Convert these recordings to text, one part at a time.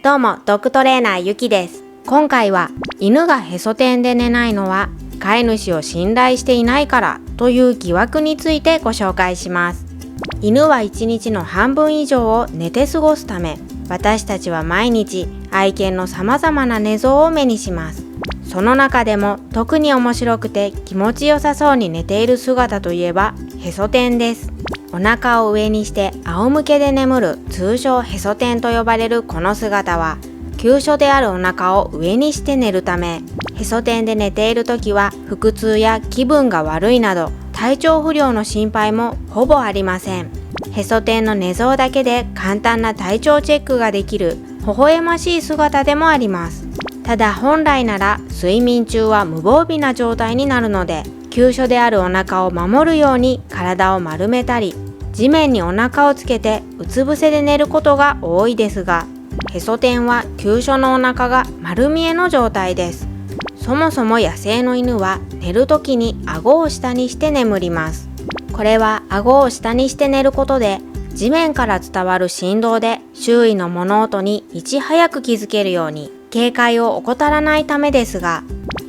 どうも、ドッグトレーナーゆきです。今回は犬がへそ天で寝ないのは飼い主を信頼していないからという疑惑についてご紹介します。犬は1日の半分以上を寝て過ごすため、私たちは毎日愛犬の様々な寝相を目にします。その中でも特に面白くて気持ちよさそうに寝ている姿といえばへそ天です。お腹を上にして仰向けで眠る通称へそ天と呼ばれるこの姿は、急所であるお腹を上にして寝るため、へそ天で寝ている時は腹痛や気分が悪いなど体調不良の心配もほぼありません。へそ天の寝相だけで簡単な体調チェックができる微笑ましい姿でもあります。ただ本来なら睡眠中は無防備な状態になるので、急所であるお腹を守るように体を丸めたり、地面にお腹をつけてうつ伏せで寝ることが多いですが、へそ天は急所のお腹が丸見えの状態です。そもそも野生の犬は寝るときに顎を下にして眠ります。これは顎を下にして寝ることで、地面から伝わる振動で周囲の物音にいち早く気づけるように警戒を怠らないためですが、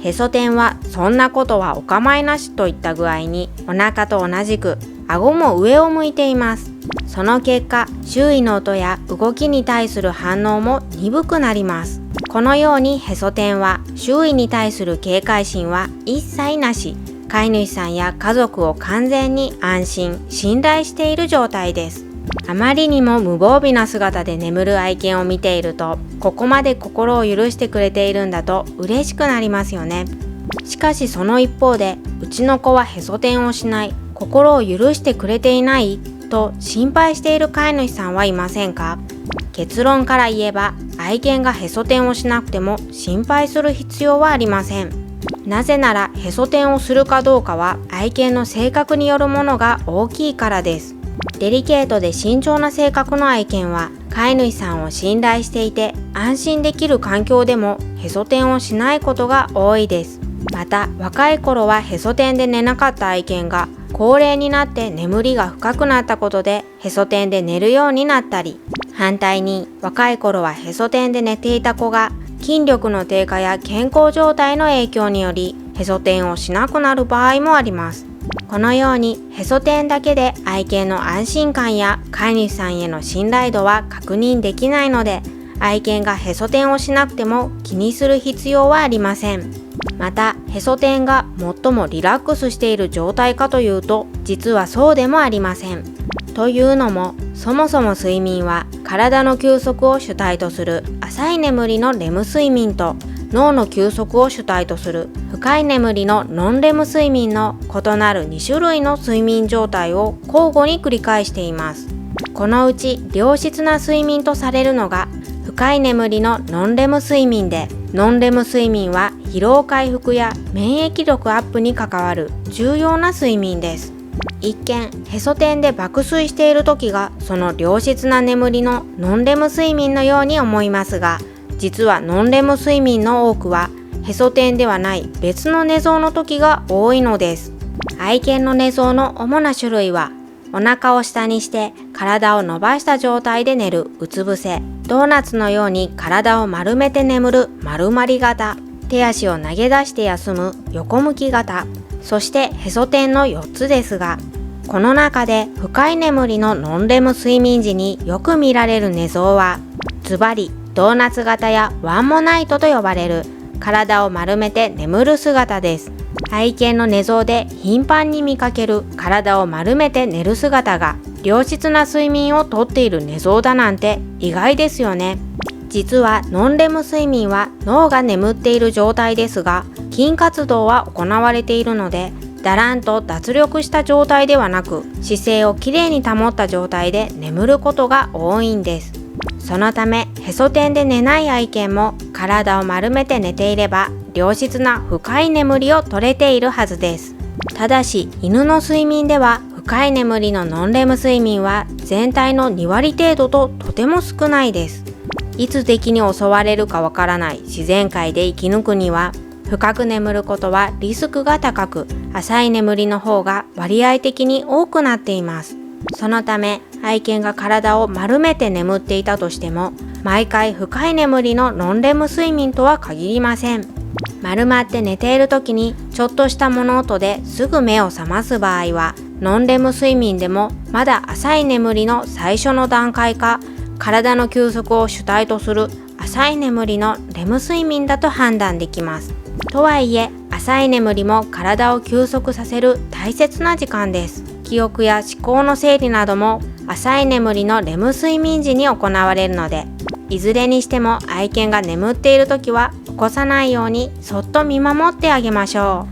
へそ天はそんなことはお構いなしといった具合にお腹と同じく顎も上を向いています。その結果、周囲の音や動きに対する反応も鈍くなります。このようにへそ天は周囲に対する警戒心は一切なし、飼い主さんや家族を完全に安心・信頼している状態です。あまりにも無防備な姿で眠る愛犬を見ていると、ここまで心を許してくれているんだと嬉しくなりますよね。しかしその一方で、うちの子はへそ天をしない、心を許してくれていないと心配している飼い主さんはいませんか？結論から言えば、愛犬がへそ天をしなくても心配する必要はありません。なぜならへそ天をするかどうかは愛犬の性格によるものが大きいからです。デリケートで慎重な性格の愛犬は飼い主さんを信頼していて安心できる環境でもへそ天をしないことが多いです。また若い頃はへそ天で寝なかった愛犬が高齢になって眠りが深くなったことでへそ天で寝るようになったり、反対に若い頃はへそ天で寝ていた子が筋力の低下や健康状態の影響によりへそ天をしなくなる場合もあります。このようにへそ天だけで愛犬の安心感や飼い主さんへの信頼度は確認できないので、愛犬がへそ天をしなくても気にする必要はありません。またへそ天が最もリラックスしている状態かというと、実はそうでもありません。というのも、そもそも睡眠は体の休息を主体とする浅い眠りのレム睡眠と、脳の休息を主体とする深い眠りのノンレム睡眠の異なる2種類の睡眠状態を交互に繰り返しています。このうち良質な睡眠とされるのが深い眠りのノンレム睡眠で、ノンレム睡眠は疲労回復や免疫力アップに関わる重要な睡眠です。一見へそ天で爆睡している時がその良質な眠りのノンレム睡眠のように思いますが、実はノンレム睡眠の多くはへそ天ではない別の寝相の時が多いのです。愛犬の寝相の主な種類は、お腹を下にして体を伸ばした状態で寝るうつ伏せ、ドーナツのように体を丸めて眠る丸まり型、手足を投げ出して休む横向き型、そしてへそ天の4つですが、この中で深い眠りのノンレム睡眠時によく見られる寝相は、ズバリドーナツ型やワンモナイトと呼ばれる体を丸めて眠る姿です。愛犬の寝相で頻繁に見かける体を丸めて寝る姿が良質な睡眠をとっている寝相だなんて意外ですよね。実はノンレム睡眠は脳が眠っている状態ですが、筋活動は行われているので、だらんと脱力した状態ではなく、姿勢をきれいに保った状態で眠ることが多いんです。そのためへそ天で寝ない愛犬も体を丸めて寝ていれば良質な深い眠りをとれているはずです。ただし犬の睡眠では深い眠りのノンレム睡眠は全体の2割程度ととても少ないです。いつ敵に襲われるかわからない自然界で生き抜くには、深く眠ることはリスクが高く、浅い眠りの方が割合的に多くなっています。そのため愛犬が体を丸めて眠っていたとしても、毎回深い眠りのノンレム睡眠とは限りません。丸まって寝ている時にちょっとした物音ですぐ目を覚ます場合は、ノンレム睡眠でもまだ浅い眠りの最初の段階か、体の休息を主体とする浅い眠りのレム睡眠だと判断できます。とはいえ、浅い眠りも体を休息させる大切な時間です。記憶や思考の整理なども浅い眠りのレム睡眠時に行われるので、いずれにしても愛犬が眠っている時は起こさないようにそっと見守ってあげましょ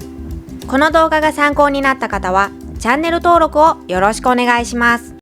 う。この動画が参考になった方はチャンネル登録をよろしくお願いします。